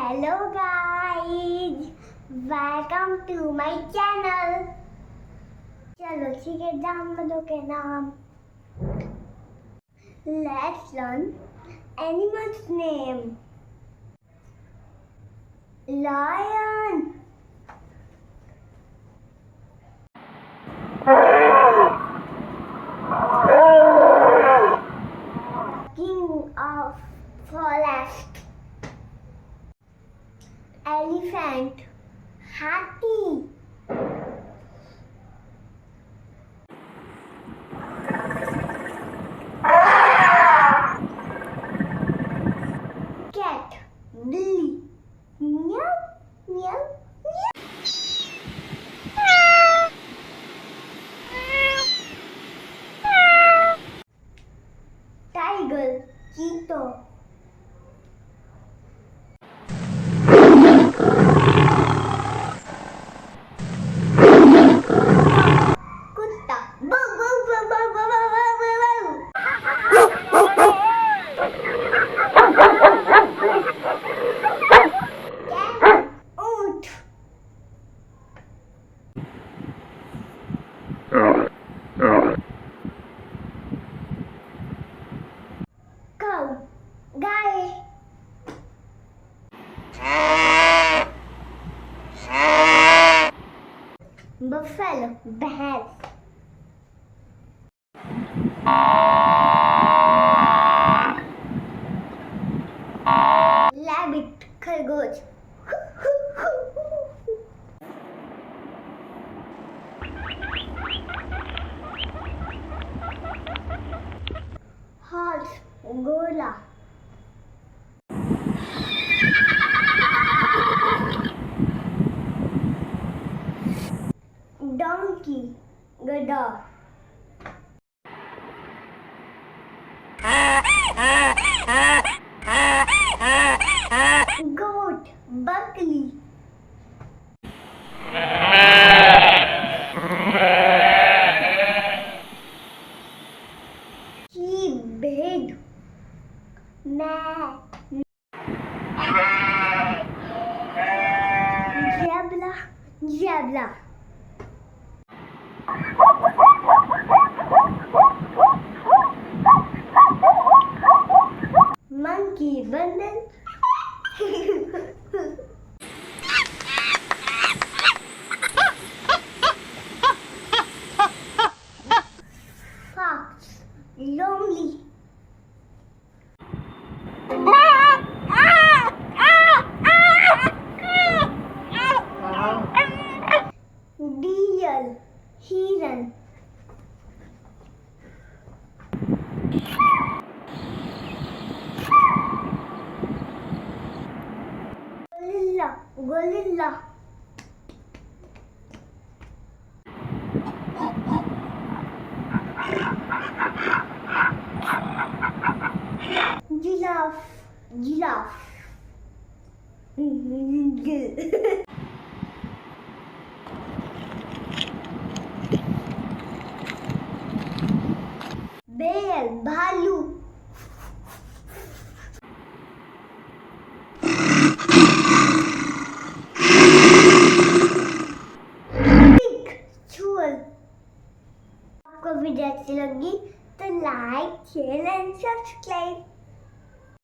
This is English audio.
Hello guys, welcome to my channel. चलो ठीक है जानवरों के नाम. Let's learn animals name. Lion, king of forest. Elephant, happy. Cat, Billy, meow, meow, meow. Tiger, cheetah. Kutta, bow, bow, bow, bow, bow, bow, bow, bow. Camel, ऊँट. Cow, गाय. Buffalo, भैंस. Rabbit, खरगोश. Horse, घोड़ा. Donkey, गधा. Goat, बकरी. Sheep, भेड़. Zebra, zebra. Monkey, बंदर. Fox, lonely. Deer, hiरण. Gorilla, gorilla. Giraffe, giraffe. Bear, भालू.